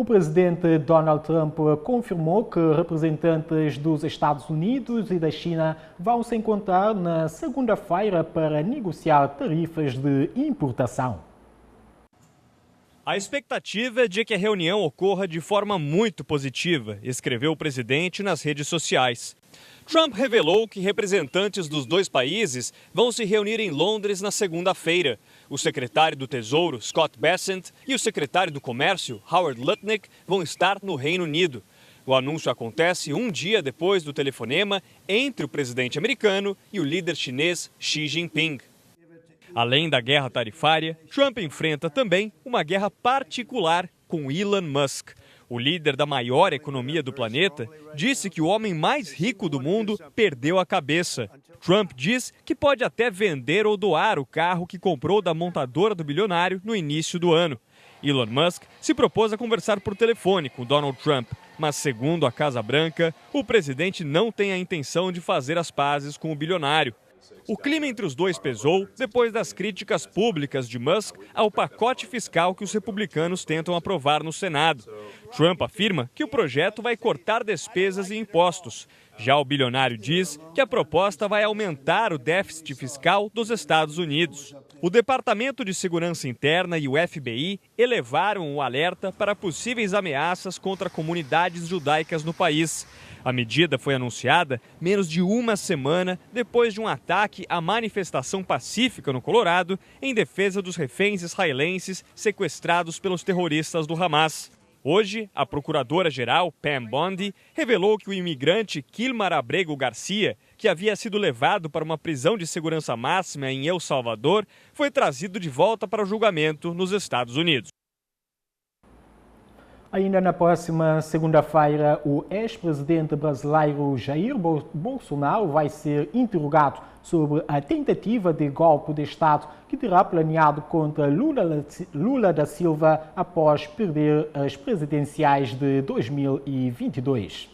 O presidente Donald Trump confirmou que representantes dos Estados Unidos e da China vão se encontrar na segunda-feira para negociar tarifas de importação. A expectativa é de que a reunião ocorra de forma muito positiva, escreveu o presidente nas redes sociais. Trump revelou que representantes dos dois países vão se reunir em Londres na segunda-feira. O secretário do Tesouro, Scott Bessent, e o secretário do Comércio, Howard Lutnick, vão estar no Reino Unido. O anúncio acontece um dia depois do telefonema entre o presidente americano e o líder chinês Xi Jinping. Além da guerra tarifária, Trump enfrenta também uma guerra particular com Elon Musk. O líder da maior economia do planeta disse que o homem mais rico do mundo perdeu a cabeça. Trump diz que pode até vender ou doar o carro que comprou da montadora do bilionário no início do ano. Elon Musk se propôs a conversar por telefone com Donald Trump, mas segundo a Casa Branca, o presidente não tem a intenção de fazer as pazes com o bilionário. O clima entre os dois pesou depois das críticas públicas de Musk ao pacote fiscal que os republicanos tentam aprovar no Senado. Trump afirma que o projeto vai cortar despesas e impostos. Já o bilionário diz que a proposta vai aumentar o déficit fiscal dos Estados Unidos. O Departamento de Segurança Interna e o FBI elevaram o alerta para possíveis ameaças contra comunidades judaicas no país. A medida foi anunciada menos de uma semana depois de um ataque à manifestação pacífica no Colorado em defesa dos reféns israelenses sequestrados pelos terroristas do Hamas. Hoje, a procuradora-geral, Pam Bondi, revelou que o imigrante Kilmar Abrego Garcia, que havia sido levado para uma prisão de segurança máxima em El Salvador, foi trazido de volta para o julgamento nos Estados Unidos. Ainda na próxima segunda-feira, o ex-presidente brasileiro Jair Bolsonaro vai ser interrogado sobre a tentativa de golpe de Estado que terá planeado contra Lula da Silva após perder as presidenciais de 2022.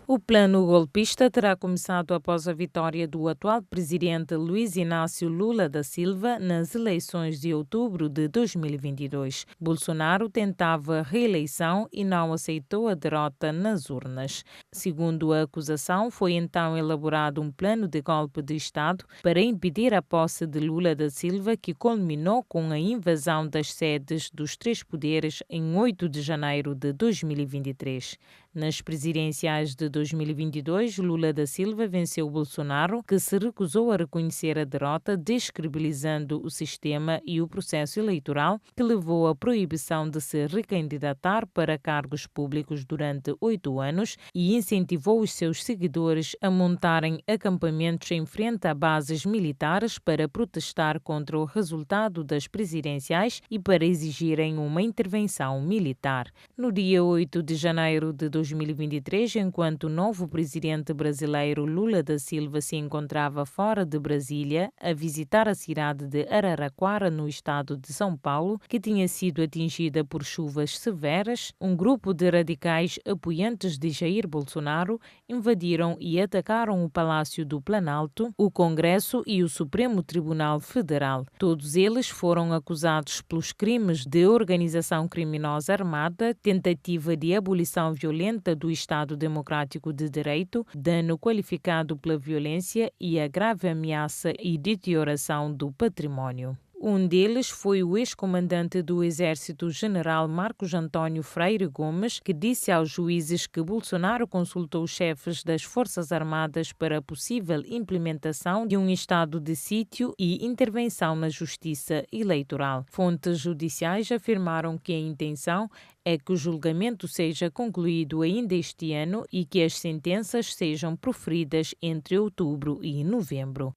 O plano golpista terá começado após a vitória do atual presidente Luiz Inácio Lula da Silva nas eleições de outubro de 2022. Bolsonaro tentava reeleição e não aceitou a derrota nas urnas. Segundo a acusação, foi então elaborado um plano de golpe de Estado para impedir a posse de Lula da Silva, que culminou com a invasão das sedes dos três poderes em 8 de janeiro de 2023. Nas presidenciais de 2022, Lula da Silva venceu Bolsonaro, que se recusou a reconhecer a derrota, descredibilizando o sistema e o processo eleitoral, que levou à proibição de se recandidatar para cargos públicos durante 8 anos e incentivou os seus seguidores a montarem acampamentos em frente a bases militares para protestar contra o resultado das presidenciais e para exigirem uma intervenção militar. No dia 8 de janeiro de 2023, enquanto o novo presidente brasileiro Lula da Silva se encontrava fora de Brasília a visitar a cidade de Araraquara, no estado de São Paulo, que tinha sido atingida por chuvas severas, um grupo de radicais apoiantes de Jair Bolsonaro invadiram e atacaram o Palácio do Planalto, o Congresso e o Supremo Tribunal Federal. Todos eles foram acusados pelos crimes de organização criminosa armada, tentativa de abolição violenta do Estado Democrático de Direito, dano qualificado pela violência e a grave ameaça e deterioração do património. Um deles foi o ex-comandante do Exército, General Marcos Antônio Freire Gomes, que disse aos juízes que Bolsonaro consultou os chefes das Forças Armadas para a possível implementação de um estado de sítio e intervenção na justiça eleitoral. Fontes judiciais afirmaram que a intenção é que o julgamento seja concluído ainda este ano e que as sentenças sejam proferidas entre outubro e novembro.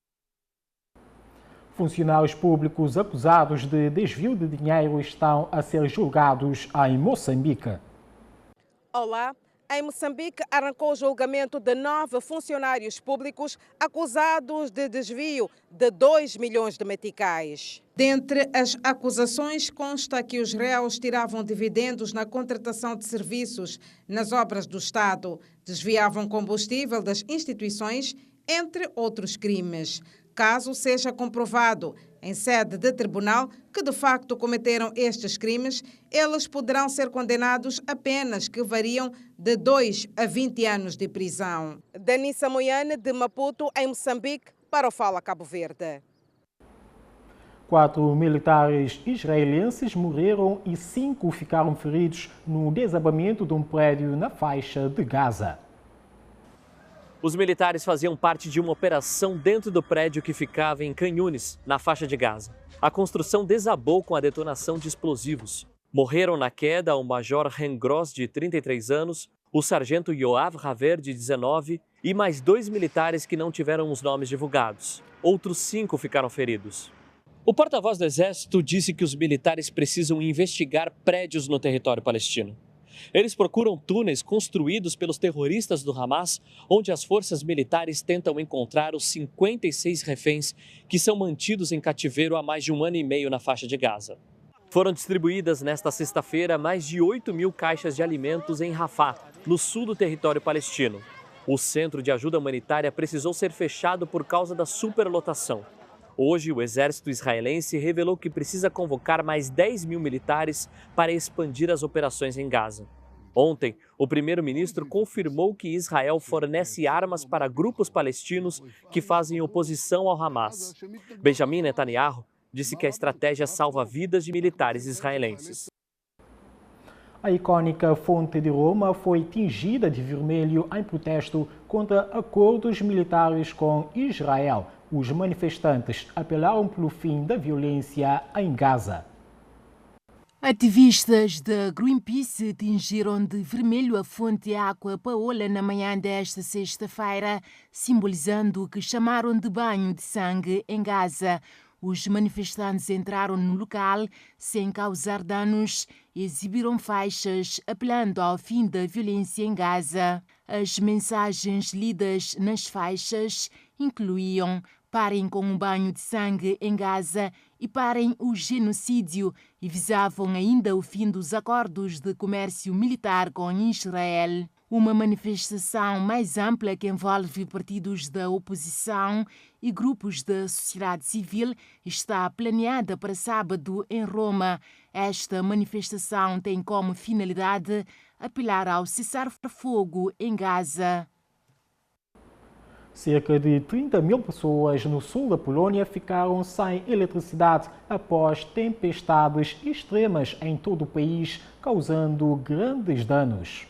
Funcionários públicos acusados de desvio de dinheiro estão a ser julgados em Moçambique. Olá. Em Moçambique, arrancou o julgamento de 9 funcionários públicos acusados de desvio de 2 milhões de meticais. Dentre as acusações consta que os réus tiravam dividendos na contratação de serviços nas obras do Estado, desviavam combustível das instituições, entre outros crimes. Caso seja comprovado, Em sede de tribunal, que de facto cometeram estes crimes, eles poderão ser condenados a penas que variam de 2 a 20 anos de prisão. Danissa Moiane, de Maputo, em Moçambique, para o Fala Cabo Verde. 4 militares israelenses morreram e 5 ficaram feridos no desabamento de um prédio na faixa de Gaza. Os militares faziam parte de uma operação dentro do prédio que ficava em Khan Yunis, na faixa de Gaza. A construção desabou com a detonação de explosivos. Morreram na queda o major Ren Gross, de 33 anos, o sargento Yoav Haver, de 19, e mais 2 militares que não tiveram os nomes divulgados. Outros 5 ficaram feridos. O porta-voz do Exército disse que os militares precisam investigar prédios no território palestino. Eles procuram túneis construídos pelos terroristas do Hamas, onde as forças militares tentam encontrar os 56 reféns que são mantidos em cativeiro há mais de 1 ano e meio na faixa de Gaza. Foram distribuídas nesta sexta-feira mais de 8.000 caixas de alimentos em Rafah, no sul do território palestino. O centro de ajuda humanitária precisou ser fechado por causa da superlotação. Hoje, o exército israelense revelou que precisa convocar mais 10.000 militares para expandir as operações em Gaza. Ontem, o primeiro-ministro confirmou que Israel fornece armas para grupos palestinos que fazem oposição ao Hamas. Benjamin Netanyahu disse que a estratégia salva vidas de militares israelenses. A icônica Fonte de Roma foi tingida de vermelho em protesto contra acordos militares com Israel. Os manifestantes apelaram pelo fim da violência em Gaza. Ativistas da Greenpeace tingiram de vermelho a fonte Água Paola na manhã desta sexta-feira, simbolizando o que chamaram de banho de sangue em Gaza. Os manifestantes entraram no local sem causar danos e exibiram faixas apelando ao fim da violência em Gaza. As mensagens lidas nas faixas incluíam: parem com um banho de sangue em Gaza e parem o genocídio, e visavam ainda o fim dos acordos de comércio militar com Israel. Uma manifestação mais ampla que envolve partidos da oposição e grupos da sociedade civil está planeada para sábado em Roma. Esta manifestação tem como finalidade apelar ao cessar-fogo em Gaza. Cerca de 30.000 pessoas no sul da Polônia ficaram sem eletricidade após tempestades extremas em todo o país, causando grandes danos.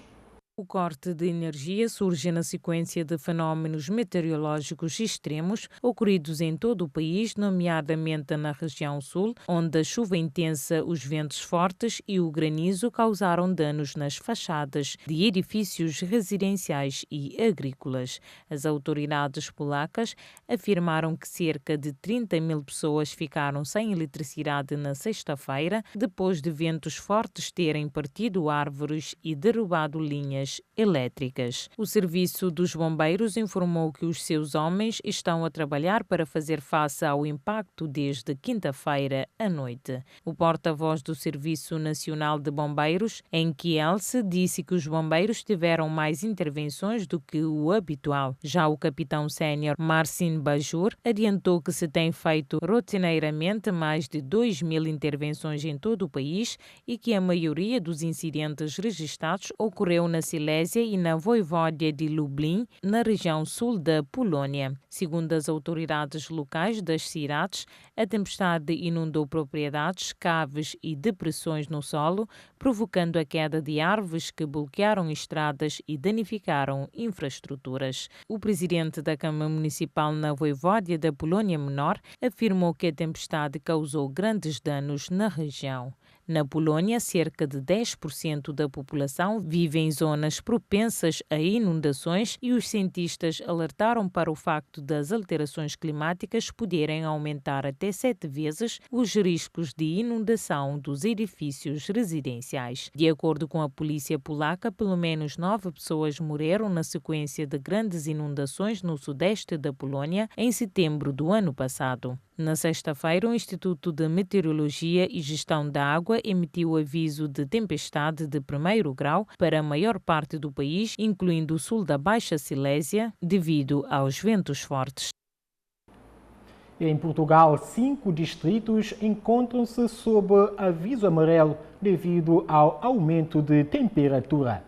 O corte de energia surge na sequência de fenómenos meteorológicos extremos ocorridos em todo o país, nomeadamente na região sul, onde a chuva intensa, os ventos fortes e o granizo causaram danos nas fachadas de edifícios residenciais e agrícolas. As autoridades polacas afirmaram que cerca de 30.000 pessoas ficaram sem eletricidade na sexta-feira, depois de ventos fortes terem partido árvores e derrubado linhas elétricas. O Serviço dos Bombeiros informou que os seus homens estão a trabalhar para fazer face ao impacto desde quinta-feira à noite. O porta-voz do Serviço Nacional de Bombeiros, em Kielce, disse que os bombeiros tiveram mais intervenções do que o habitual. Já o capitão sénior Marcin Bajur adiantou que se tem feito rotineiramente mais de 2.000 intervenções em todo o país e que a maioria dos incidentes registrados ocorreu na Silésia e na Voivódia de Lublin, na região sul da Polónia. Segundo as autoridades locais das cidades, a tempestade inundou propriedades, caves e depressões no solo, provocando a queda de árvores que bloquearam estradas e danificaram infraestruturas. O presidente da Câmara Municipal na Voivódia da Polónia Menor afirmou que a tempestade causou grandes danos na região. Na Polónia, cerca de 10% da população vive em zonas propensas a inundações e os cientistas alertaram para o facto das alterações climáticas poderem aumentar até 7 vezes os riscos de inundação dos edifícios residenciais. De acordo com a polícia polaca, pelo menos 9 pessoas morreram na sequência de grandes inundações no sudeste da Polónia em setembro do ano passado. Na sexta-feira, o Instituto de Meteorologia e Gestão da Água emitiu aviso de tempestade de 1º grau para a maior parte do país, incluindo o sul da Baixa Silésia, devido aos ventos fortes. Em Portugal, 5 distritos encontram-se sob aviso amarelo devido ao aumento de temperatura.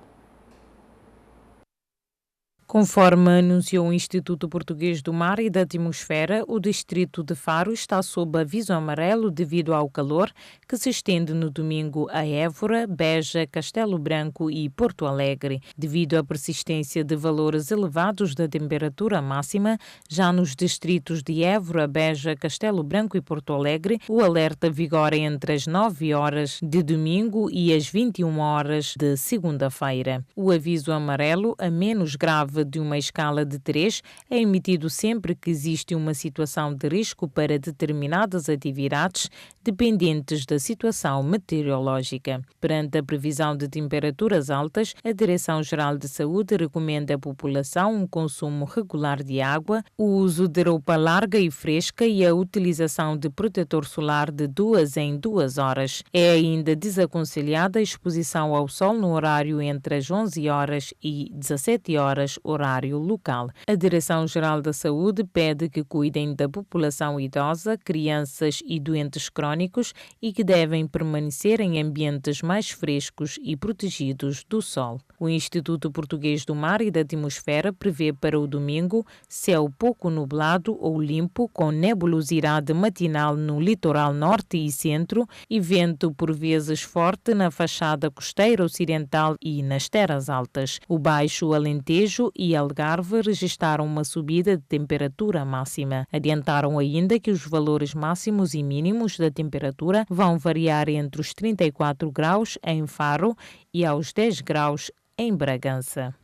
Conforme anunciou o Instituto Português do Mar e da Atmosfera, o distrito de Faro está sob aviso amarelo devido ao calor que se estende no domingo a Évora, Beja, Castelo Branco e Porto Alegre. Devido à persistência de valores elevados da temperatura máxima, já nos distritos de Évora, Beja, Castelo Branco e Porto Alegre, o alerta vigora entre as 9 horas de domingo e as 21 horas de segunda-feira. O aviso amarelo, a menos grave de uma escala de 3, é emitido sempre que existe uma situação de risco para determinadas atividades dependentes da situação meteorológica. Perante a previsão de temperaturas altas, a Direção-Geral de Saúde recomenda à população um consumo regular de água, o uso de roupa larga e fresca e a utilização de protetor solar de 2 em 2 horas. É ainda desaconselhada a exposição ao sol no horário entre as 11 horas e 17 horas, horário local. A Direção-Geral da Saúde pede que cuidem da população idosa, crianças e doentes crônicos e que devem permanecer em ambientes mais frescos e protegidos do sol. O Instituto Português do Mar e da Atmosfera prevê para o domingo céu pouco nublado ou limpo com nebulosidade matinal no litoral norte e centro e vento por vezes forte na fachada costeira ocidental e nas terras altas. O Baixo Alentejo e Algarve registraram uma subida de temperatura máxima. Adiantaram ainda que os valores máximos e mínimos da temperatura vão variar entre os 34 graus em Faro e aos 10 graus em Bragança.